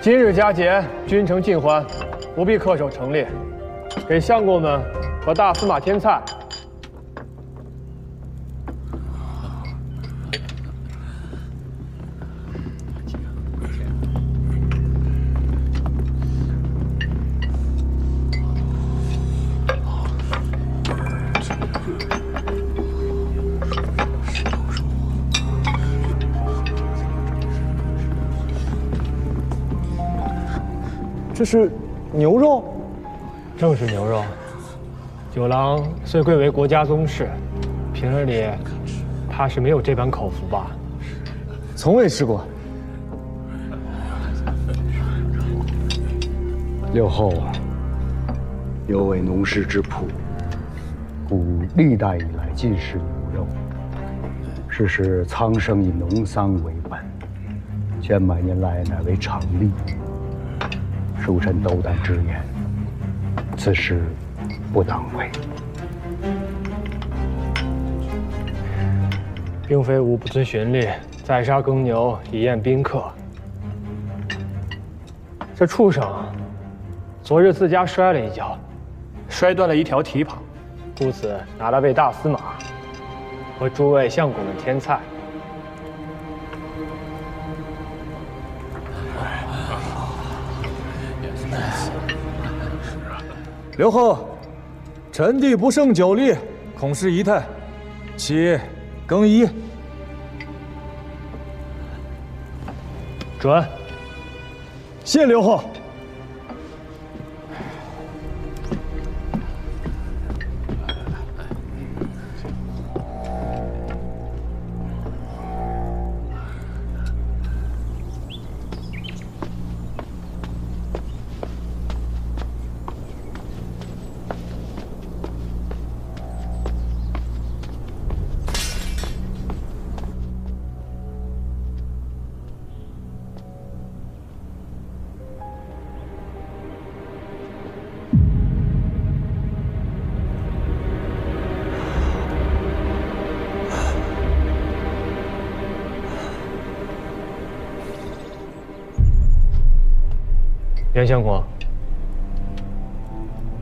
今日佳节，君臣尽欢，不必恪守成列，给相公们和大司马添菜。这是牛肉，正是牛肉。九郎虽贵为国家宗室，平日里怕是没有这般口福吧？从未吃过。六后啊，有为农事之朴，故历代以来尽食牛肉。世时苍生以农桑为本，千百年来乃为常例。恕臣斗胆直言，此事不当为。并非吾不遵循例，宰杀耕牛以宴宾客。这畜生昨日自家摔了一跤，摔断了一条蹄膀，故此拿来喂大司马和诸位相公们添菜。刘后，臣弟不胜酒力，恐失仪态，其更衣。准。谢刘后。袁相公，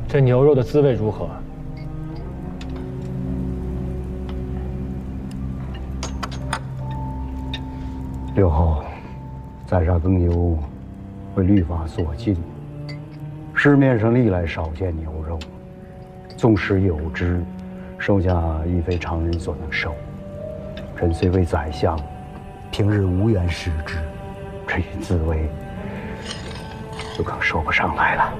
这牛肉的滋味如何？六后，宰杀耕牛为律法所禁，市面上历来少见牛肉，纵使有之，售价亦非常人所能收。臣虽为宰相，平日无缘食之，这一滋味就更说不上来了。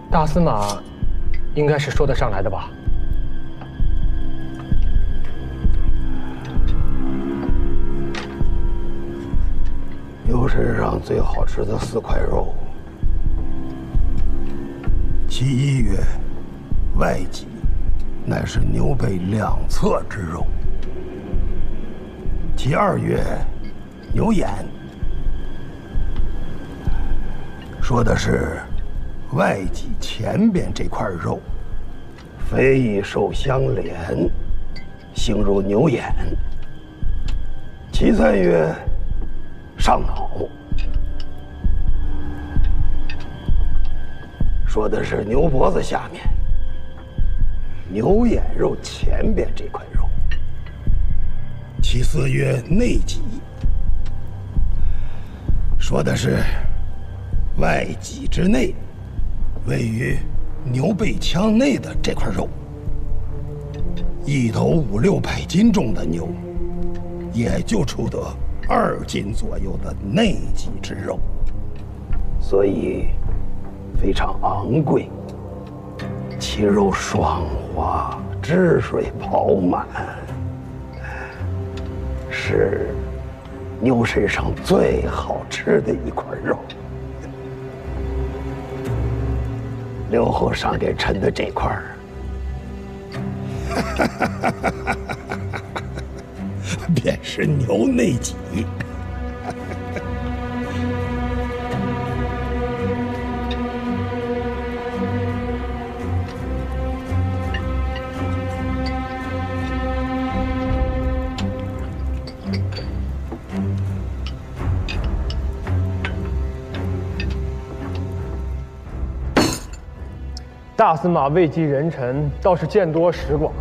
大司马应该是说得上来的吧？牛身上最好吃的4块肉，其一曰外脊，乃是牛背两侧之肉；其二曰牛眼，说的是外脊前边这块肉，肥以瘦相连，形如牛眼；其三曰上脑，说的是牛脖子下面牛眼肉前边这块肉；其四曰内脊，说的是外脊之内，位于牛背腔内的这块肉。一头5、600斤重的牛，也就出得2斤左右的内脊之肉，所以非常昂贵。其肉爽滑，汁水饱满，是牛身上最好吃的一块肉。刘后赏给臣的这块儿，便是牛内脊。大司马位极人臣，倒是见多识广。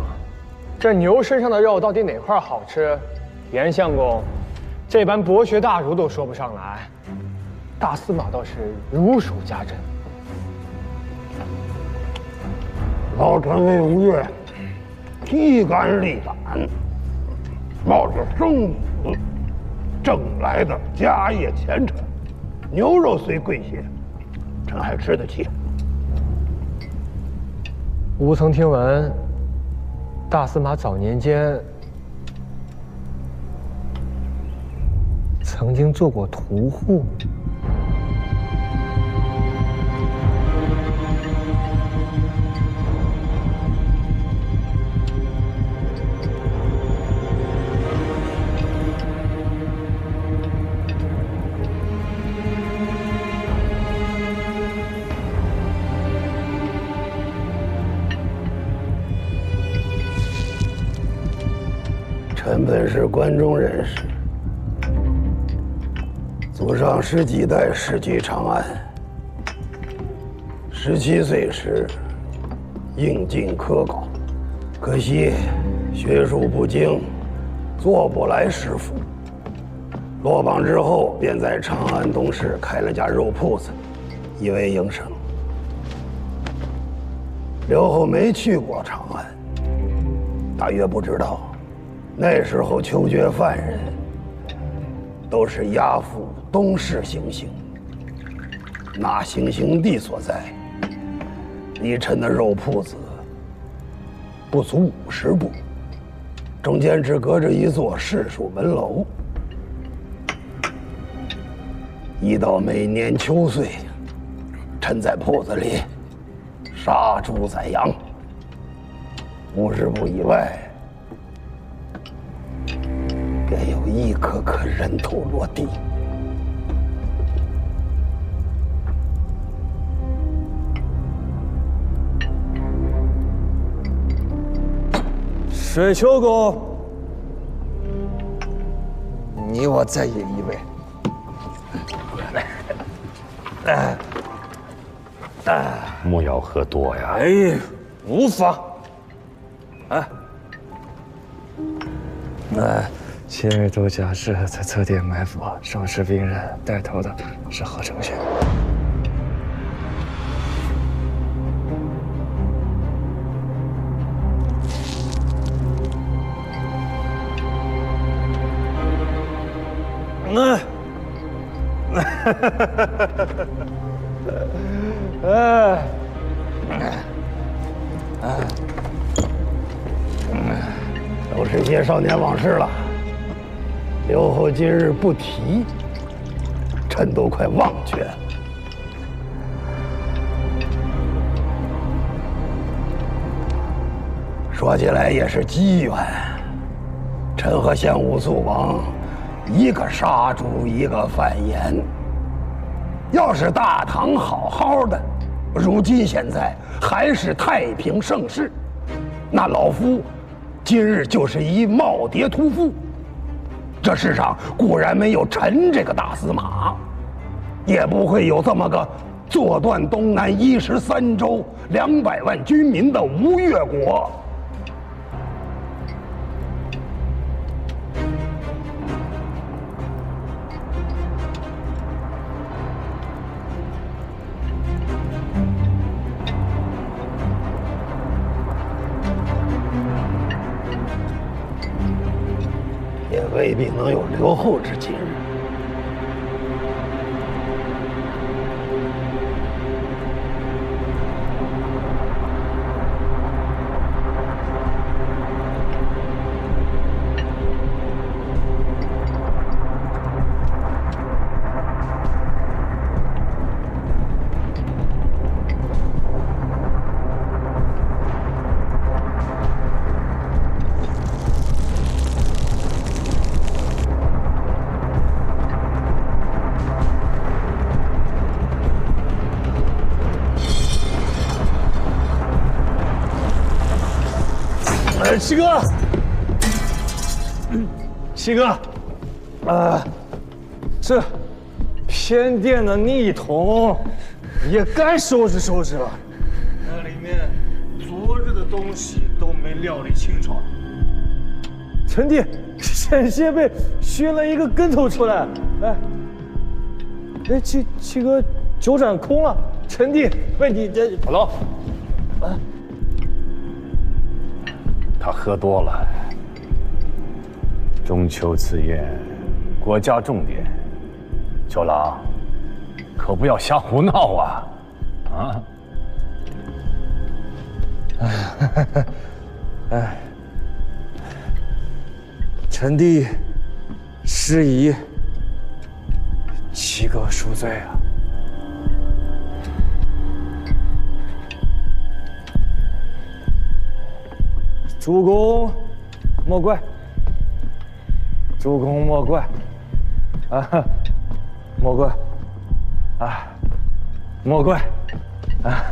这牛身上的肉到底哪块好吃？严相公，这般博学大儒都说不上来，大司马倒是如数家珍。老臣为吴越披肝沥胆，冒着生死挣来的家业前程，牛肉虽贵些，臣还吃得起。吾曾听闻，大司马早年间曾经做过屠户。臣本是关中人士，祖上十几代世居长安。17岁时应进科考，可惜学术不精，做不来师傅。落榜之后，便在长安东市开了家肉铺子，以为营生。刘后没去过长安，大约不知道。那时候囚决犯人都是押赴东市行刑，那行刑地所在，离臣的肉铺子不足50步，中间只隔着一座市属门楼。一到每年秋岁，臣在铺子里杀猪宰羊，50步以外便有一颗颗人头落地。水丘公，你我再饮一杯。莫要喝多呀！哎，无妨。昔日都假释在侧殿埋伏，收拾病人，带头的是何承轩。都是些少年往事了。刘后今日不提，臣都快忘却了。说起来也是机缘，臣和献武肃王，一个杀猪，一个贩盐。要是大唐好好的，如今现在还是太平盛世，那老夫今日就是一耄耋屠夫。这世上固然没有臣这个大司马，也不会有这么个坐断东南13州200万军民的吴越国。也未必能有留后之今日。七哥，七哥，这偏殿的逆统也该收拾收拾了。那里面东西都没料理清楚。臣弟险些被熏了一个跟头出来，哎，七哥酒盏空了，臣弟被你这好了，他喝多了。中秋此夜，国家重点，九郎，可不要瞎胡闹啊！啊！哎，臣弟失仪，七哥恕罪啊！主公莫怪，主公莫怪，啊，莫怪，啊，莫怪，啊。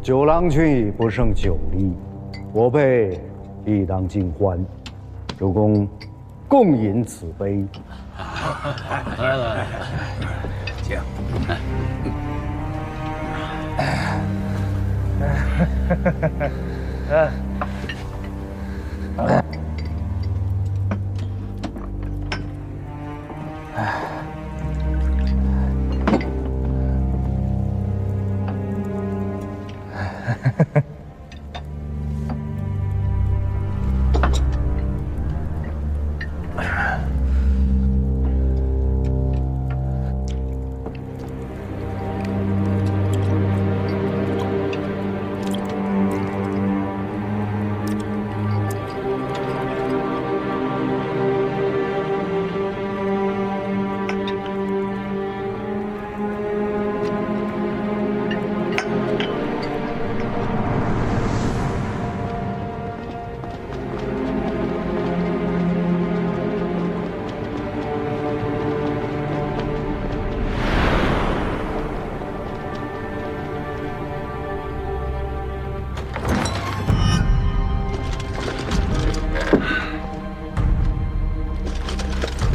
酒郎君不胜酒力，我辈亦当尽欢。主公，共饮此杯。请。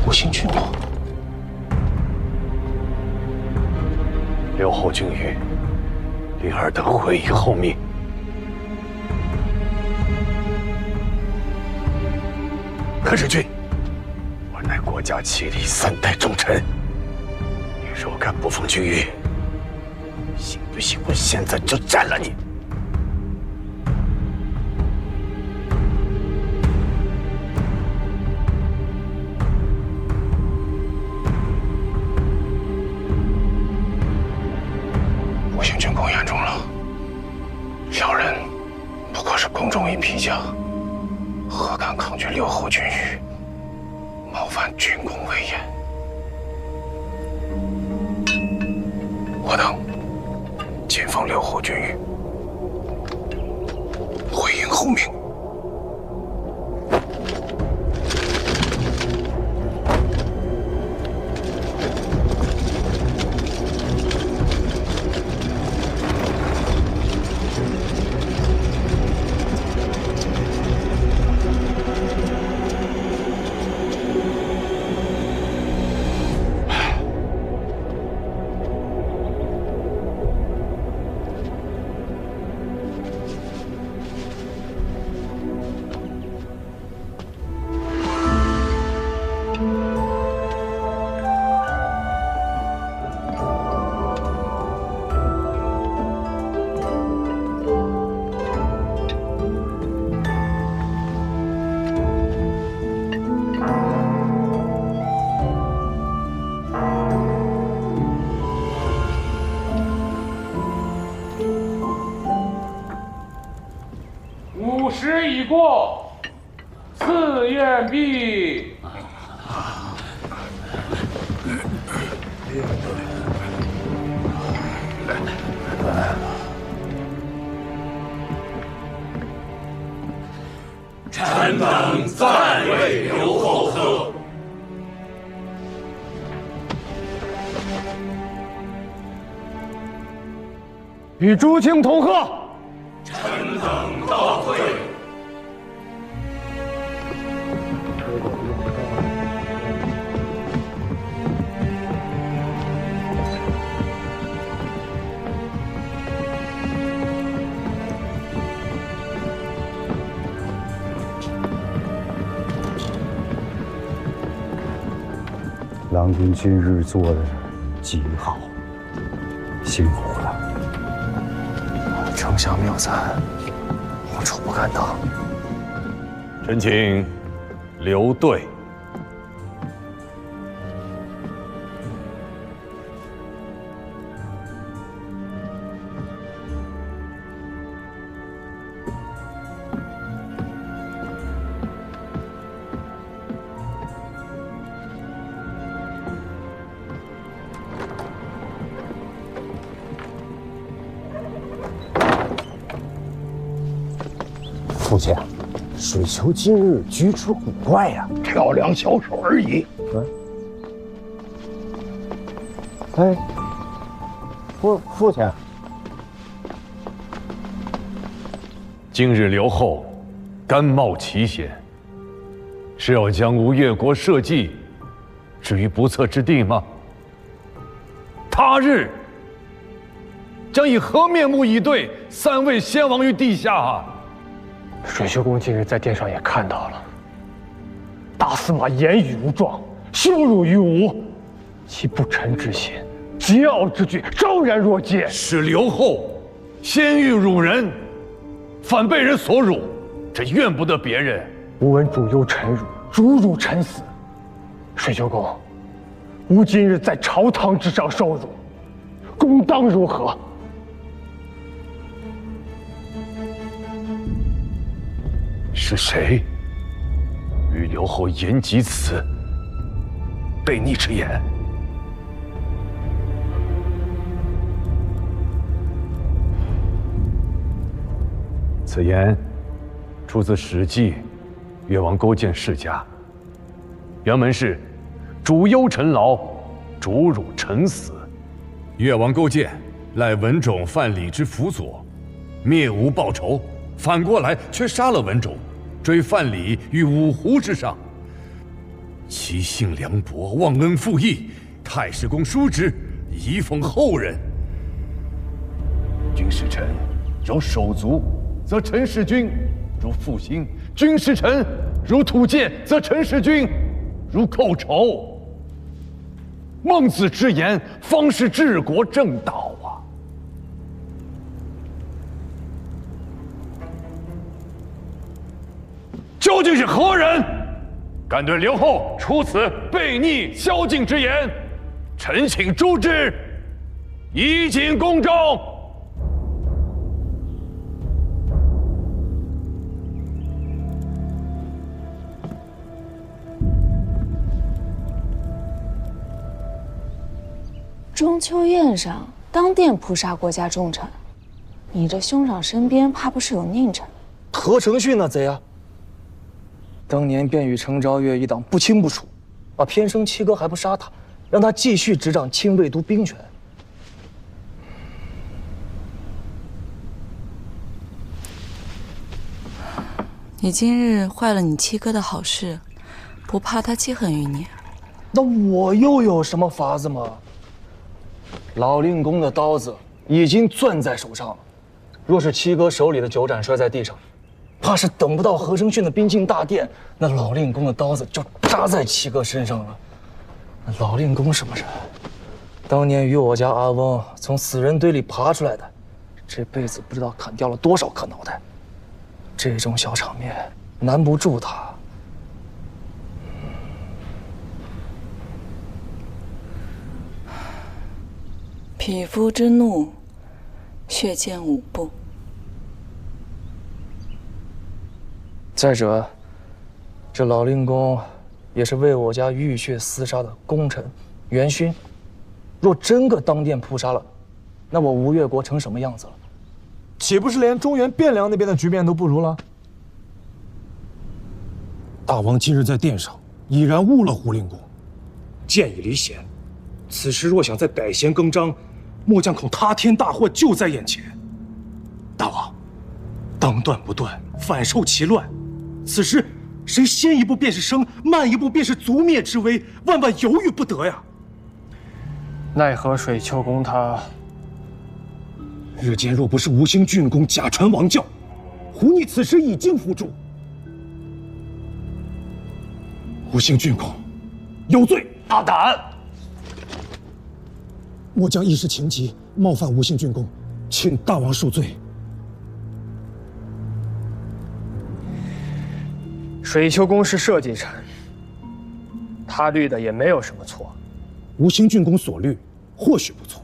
无心去诺，刘侯君与李尔等会以后命。可是君，我乃国家齐力3代重臣，你若敢不奉君谕，信不信我现在就斩了你？我行军功言重了，小人不过是宫中一皮匠，何敢抗拒刘侯君谕，冒犯军功威严？我等谨奉刘侯君谕，回应后命。午时已过，赐宴毕。臣等暂为刘后喝。与诸卿同贺。臣等告退。郎君今日做的极好，辛苦了。丞相谬赞，我楚不敢当。臣请留队。父亲，水球今日举止古怪呀，跳两小手而已。哎，父亲，今日刘后甘冒奇险，是要将吴越国社稷置于不测之地吗？他日将以何面目以对三位先王于地下啊？水秀公近日在殿上也看到了，大司马言语无状，羞辱于吾，其不臣之心，桀骜之举，昭然若揭。是刘后先欲辱人，反被人所辱，这怨不得别人。吾闻主忧臣辱，主辱臣死。水秀公，吾今日在朝堂之上受辱，公当如何？是谁与刘后言及此悖逆之言？此言出自《史记·越王勾践世家》，原文是“主忧臣劳，主辱臣死”。越王勾践赖文种范蠡之辅佐，灭吴报仇，反过来却杀了文种，追范蠡于五湖之上。其性凉薄，忘恩负义，太史公叔之，以奉后人。君使臣有手足，则陈使君如负心；君使臣如土建，则陈使君如寇仇。孟子之言，方是治国正道啊！究竟是何人敢对刘后出此悖逆宵禁之言？臣请诛之，以儆公众。中秋宴上，当殿扑杀国家重臣，你这兄长身边怕不是有佞臣？何承训那贼啊！当年便与程昭岳一党不清不楚，偏生七哥还不杀他，让他继续执掌亲卫都兵权。你今日坏了你七哥的好事，不怕他记恨于你？那我又有什么法子吗？老令公的刀子已经攥在手上了，若是七哥手里的酒盏摔在地上，怕是等不到何承训的兵进大殿，那老令公的刀子就扎在七哥身上了。那老令公什么人？当年与我家阿翁从死人堆里爬出来的，这辈子不知道砍掉了多少颗脑袋。这种小场面难不住他。匹夫之怒，血溅五步。再者，这老令公也是为我家浴血厮杀的功臣元勋，若真个当殿扑杀了，那我吴越国成什么样子了？岂不是连中原汴梁那边的局面都不如了？大王今日在殿上已然误了胡令公，剑已离弦，此时若想再改弦更张，末将恐塌天大祸就在眼前。大王，当断不断，反受其乱。此时谁先一步便是生，慢一步便是族灭之危，万万犹豫不得呀！奈何水丘公他日间若不是吴兴郡公假传王教，胡逆此时已经伏诛。吴兴郡公有罪。大胆！末将一时情急，冒犯吴兴郡公，请大王恕罪。水丘公是社稷臣，他虑的也没有什么错。吴兴郡公所虑或许不错，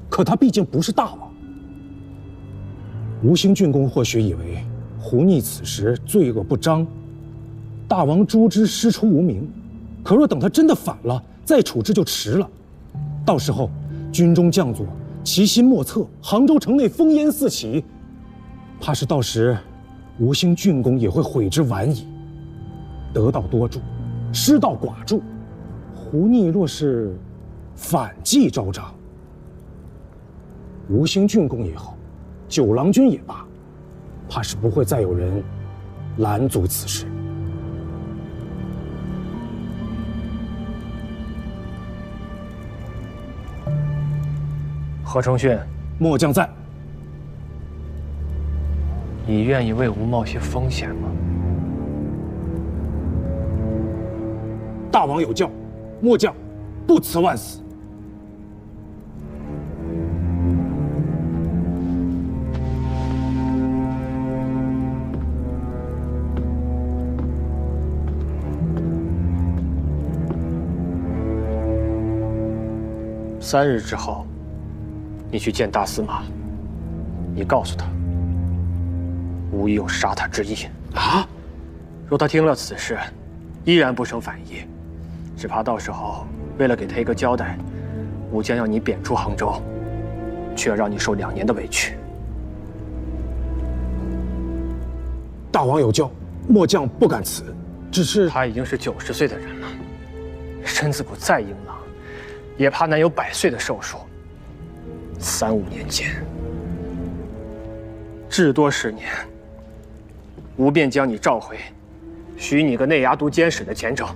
可他毕竟不是大王。吴兴郡公或许以为胡逆此时罪恶不彰，大王诛之师出无名。可若等他真的反了，再处置就迟了。到时候军中将佐其心莫测，杭州城内烽烟四起，怕是到时吴兴郡公也会悔之晚矣。得道多助，失道寡助。胡逆若是反计招张，吴兴郡公也好，九郎君也罢，怕是不会再有人拦阻此事。何承训，末将在。你愿意为吴冒些风险吗？大王有教，末将不辞万死。3日之后，你去见大司马，你告诉他，吾有杀他之意。啊！若他听了此事，依然不生反意，只怕到时候为了给他一个交代，吾将要你贬出杭州，却要让你受2年的委屈。大王有教，末将不敢辞。只是他已经是90岁的人了，身子骨再硬朗，也怕难有100岁的寿数。3、5年间，至多10年，吾便将你召回，许你个内衙都监使的前程。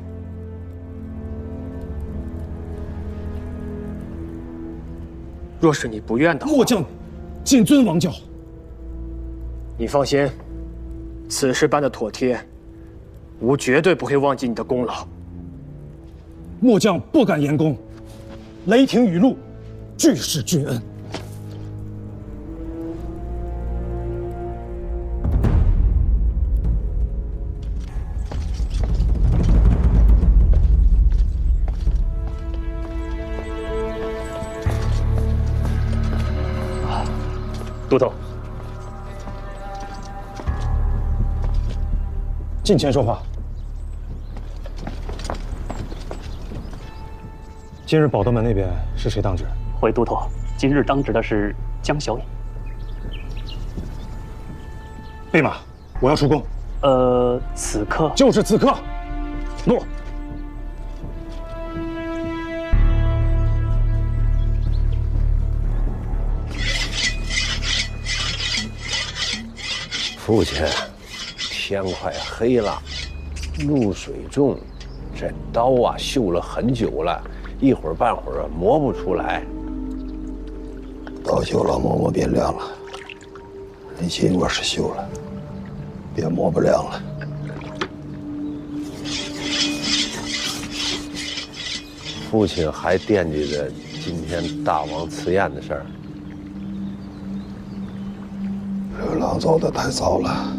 若是你不愿的话，末将谨遵王教。你放心，此事办得妥帖，吾绝对不会忘记你的功劳。末将不敢言功，雷霆雨露，俱是君恩。都头，近前说话。今日宝德门那边是谁当值？回都头，今日当值的是江小野。备马，我要出宫。此刻就是此刻，诺。父亲，天快黑了，露水重，这刀啊锈了很久了，一会儿半会儿磨不出来。刀锈了，磨变亮了。人心若是锈了，便磨不亮了。父亲还惦记着今天大王赐宴的事儿。热浪走得太早了。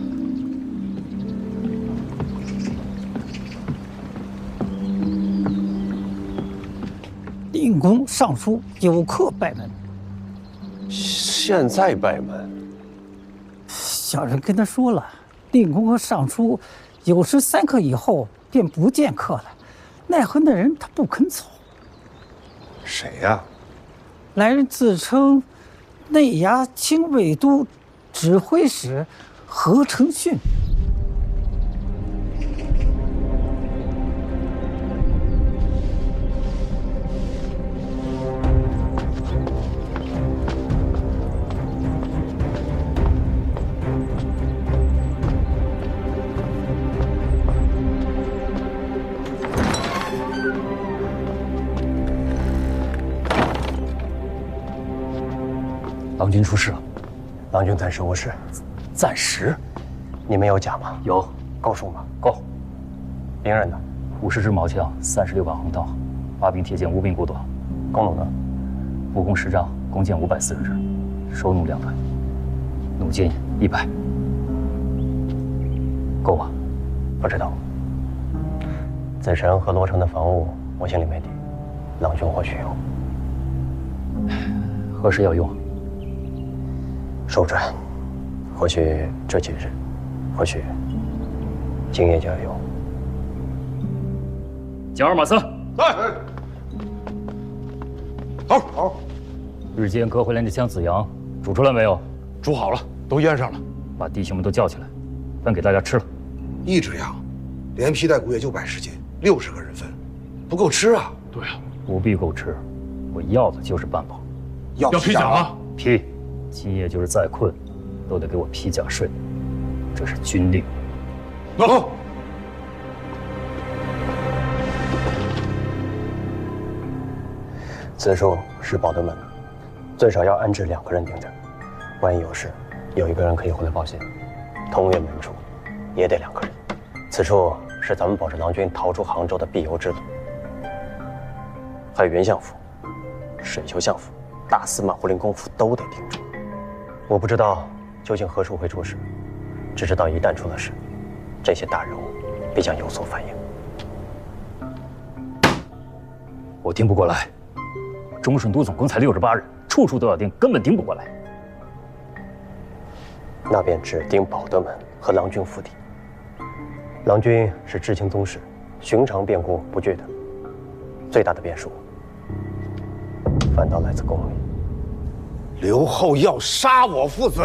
定公上书有客拜门。现在拜门？小人跟他说了，定公和尚书有时3刻以后便不见客了，奈何那人他不肯走。谁呀？来人自称内衙清卫都指挥使何承训。郎君出事了，郎君暂时无事。暂时？你们有甲吗？有。够数吗？够。兵刃呢？ 50支毛枪，36把红刀，8柄铁剑，5柄骨短。弓弩呢？步弓10丈，弓箭540支，手弩2团，弩箭100，够吗？不知道。紫神和罗城的防务，我心里没底。郎君或许有。何时要用？寿准，或许这几日，或许今夜就要用。蒋二马三，来。好。日间割回来那枪子阳煮出来没有？煮好了，都腌上了。把弟兄们都叫起来，分给大家吃了。1只羊，连皮带骨也就110斤，60个人分，不够吃啊。对啊，不必够吃，我要的就是半饱。要披甲吗？披，今夜就是再困，都得给我披甲睡。这是军令。走。此处是保德门，最少要安置2个人盯着，万一有事，有一个人可以回来报信。通院门处也得2个人。此处是咱们保着郎君逃出杭州的必由之路。还有袁相府、沈酋相府、大司马胡林公府都得盯住。我不知道究竟何处会出事，只知道一旦出了事，这些大人物必将有所反应。我盯不过来，忠顺都总共才68人，处处都要盯，根本盯不过来。那便只盯保德门和郎君府邸。郎君是知青宗室，寻常变故不惧的，最大的变数反倒来自宫里。刘后要杀我父子？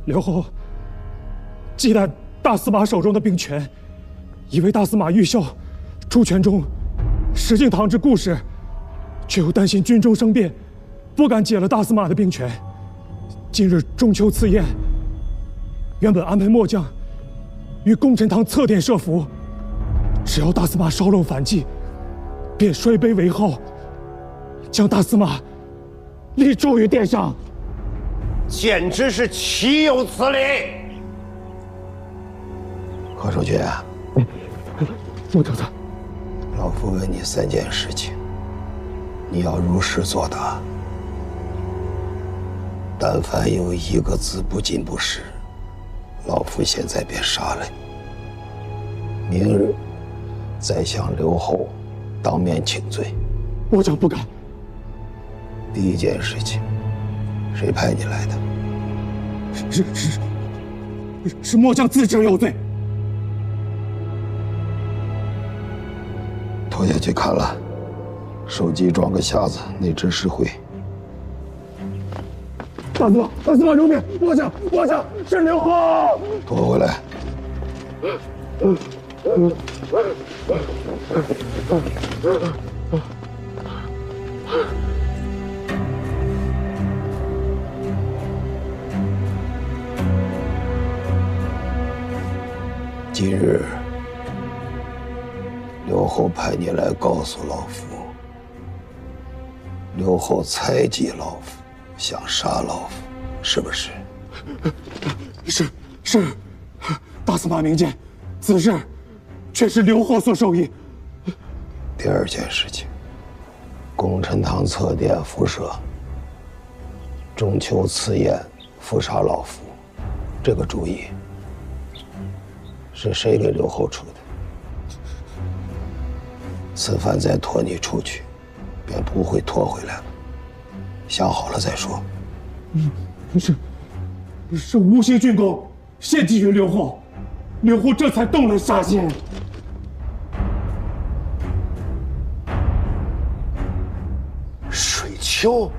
刘后忌惮大司马手中的兵权，以为大司马玉秀出权中使尽堂之故事，却又担心军中生变，不敢解了大司马的兵权。今日中秋赐宴，原本安排末将于功臣堂侧殿设伏，只要大司马稍漏反击，便摔杯为号，将大司马立柱于殿上，简直是岂有此理！何守军，穆头子，老夫问你3件事情，你要如实作答。但凡有1个字不尽不实，老夫现在便杀了你。明日再向刘后当面请罪。我将不敢。第1件事情，谁派你来的？是末将自知有罪。拖下去砍了，手机装个匣子，内置石灰。大司马容命，末将是刘后。拖回来。今日刘后派你来告诉老夫，刘后猜忌老夫，想杀老夫，是不是？是，大司马明鉴，此事却是刘后所授意。第2件事情，功臣堂侧殿辐射，中秋赐宴伏杀老夫，这个主意是谁给刘后出的？此番再拖你出去，便不会拖回来了。想好了再说。是吴兴郡公献计于刘后，刘后这才动了杀心。水丘。